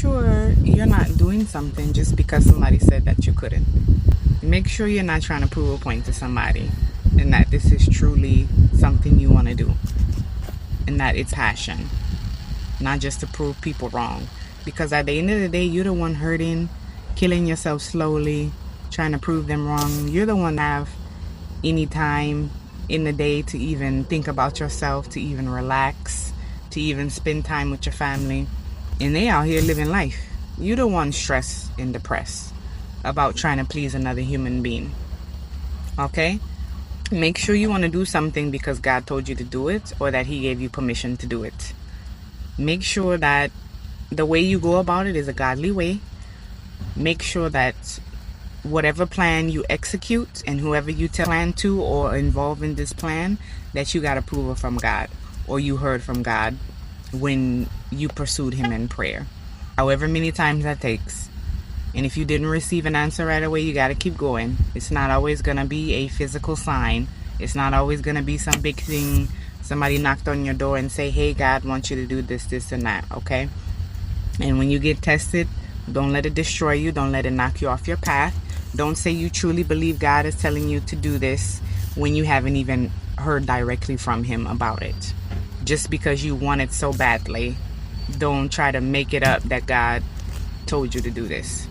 sure you're not doing something just because somebody said that you couldn't. Make sure you're not trying to prove a point to somebody, and that this is truly something you want to do, and that it's passion, not just to prove people wrong. Because at the end of the day, you're the one hurting, killing yourself slowly, trying to prove them wrong. You're the one that have any time in the day to even think about yourself, to even relax, to even spend time with your family. And they out here living life. You're the one stressed and depressed about trying to please another human being. Okay? Make sure you want to do something because God told you to do it, or that He gave you permission to do it. Make sure that the way you go about it is a godly way. Make sure that whatever plan you execute and whoever you plan to or involve in this plan, that you got approval from God, or you heard from God when you pursued Him in prayer. However many times that takes. And if you didn't receive an answer right away, you got to keep going. It's not always going to be a physical sign. It's not always going to be some big thing. Somebody knocked on your door and say, hey, God wants you to do this, this, and that. Okay? And when you get tested, don't let it destroy you. Don't let it knock you off your path. Don't say you truly believe God is telling you to do this when you haven't even heard directly from Him about it. Just because you want it so badly, don't try to make it up that God told you to do this.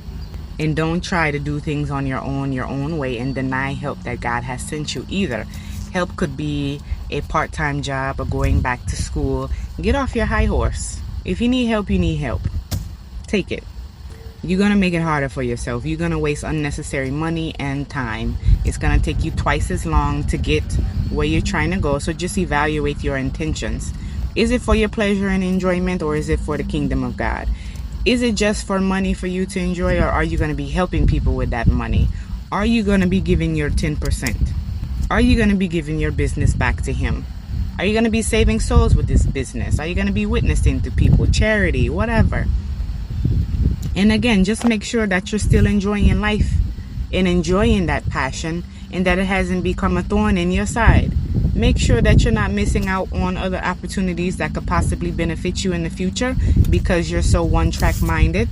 And don't try to do things on your own way, and deny help that God has sent you either. Help could be a part-time job or going back to school. Get off your high horse. If you need help, you need help. Take it. You're going to make it harder for yourself. You're going to waste unnecessary money and time. It's going to take you twice as long to get where you're trying to go. So just evaluate your intentions. Is it for your pleasure and enjoyment, or is it for the kingdom of God? Is it just for money for you to enjoy, or are you going to be helping people with that money? Are you going to be giving your 10%? Are you going to be giving your business back to Him? Are you going to be saving souls with this business? Are you going to be witnessing to people, charity, whatever? And again, just make sure that you're still enjoying life and enjoying that passion, and that it hasn't become a thorn in your side. Make sure that you're not missing out on other opportunities that could possibly benefit you in the future because you're so one-track minded.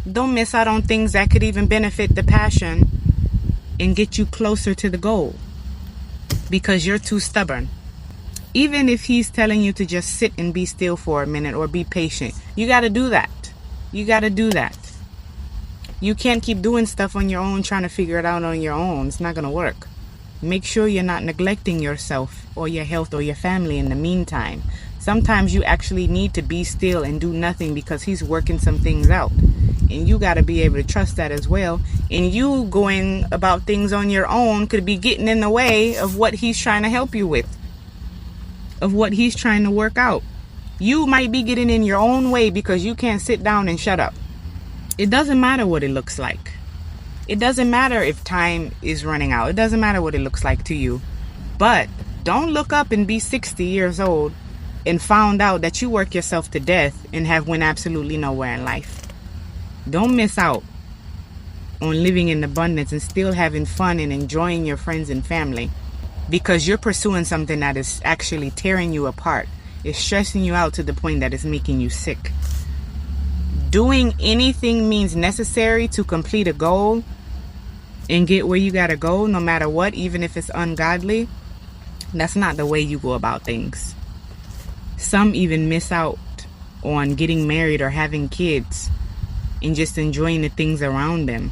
Don't miss out on things that could even benefit the passion and get you closer to the goal because you're too stubborn. Even if He's telling you to just sit and be still for a minute or be patient, you got to do that. You got to do that. You can't keep doing stuff on your own, trying to figure it out on your own. It's not going to work. Make sure you're not neglecting yourself or your health or your family in the meantime. Sometimes you actually need to be still and do nothing because He's working some things out. And you got to be able to trust that as well. And you going about things on your own could be getting in the way of what He's trying to help you with, of what He's trying to work out. You might be getting in your own way because you can't sit down and shut up. It doesn't matter what it looks like. It doesn't matter if time is running out. It doesn't matter what it looks like to you. But don't look up and be 60 years old and found out that you work yourself to death and have went absolutely nowhere in life. Don't miss out on living in abundance and still having fun and enjoying your friends and family because you're pursuing something that is actually tearing you apart. It's stressing you out to the point that it's making you sick. Doing anything means necessary to complete a goal and get where you gotta go, no matter what, even if it's ungodly. That's not the way you go about things. Some even miss out on getting married or having kids and just enjoying the things around them.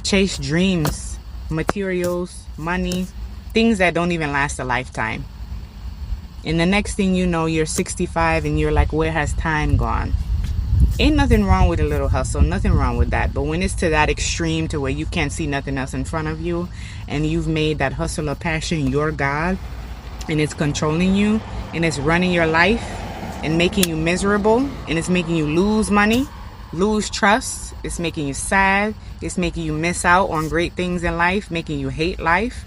Chase dreams, materials, money, things that don't even last a lifetime. And the next thing you know, you're 65 and you're like, where has time gone? Ain't nothing wrong with a little hustle, nothing wrong with that. But when it's to that extreme to where you can't see nothing else in front of you and you've made that hustle or passion your God and it's controlling you and it's running your life and making you miserable and it's making you lose money, lose trust, it's making you sad, it's making you miss out on great things in life, making you hate life,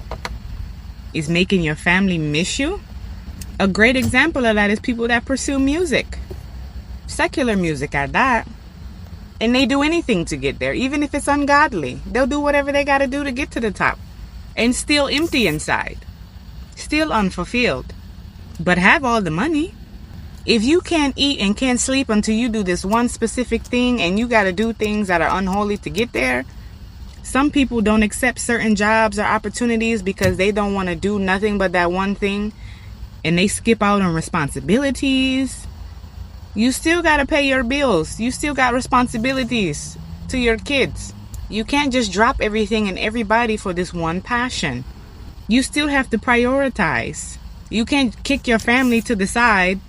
it's making your family miss you. A great example of that is people that pursue music. Secular music at that. And they do anything to get there, even if it's ungodly. They'll do whatever they got to do to get to the top. And still empty inside. Still unfulfilled. But have all the money. If you can't eat and can't sleep until you do this one specific thing, and you got to do things that are unholy to get there, some people don't accept certain jobs or opportunities because they don't want to do nothing but that one thing, and they skip out on responsibilities. You still got to pay your bills. You still got responsibilities to your kids. You can't just drop everything and everybody for this one passion. You still have to prioritize. You can't kick your family to the side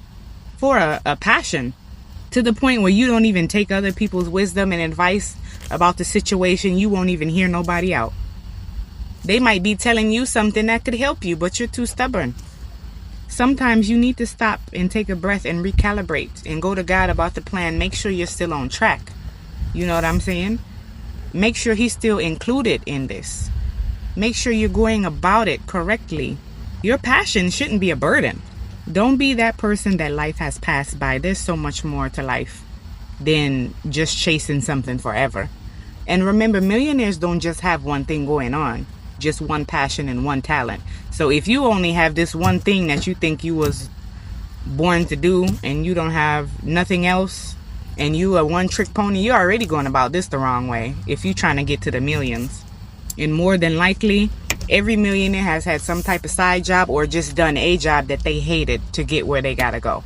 for a passion, to the point where you don't even take other people's wisdom and advice about the situation. You won't even hear nobody out. They might be telling you something that could help you, but you're too stubborn. Sometimes you need to stop and take a breath and recalibrate and go to God about the plan. Make sure you're still on track. You know what I'm saying? Make sure He's still included in this. Make sure you're going about it correctly. Your passion shouldn't be a burden. Don't be that person that life has passed by. There's so much more to life than just chasing something forever. And remember, millionaires don't just have one thing going on, just one passion and one talent. So if you only have this one thing that you think you was born to do, and you don't have nothing else, and you a one-trick pony, you're already going about this the wrong way if you're trying to get to the millions. And more than likely, every millionaire has had some type of side job or just done a job that they hated to get where they gotta go.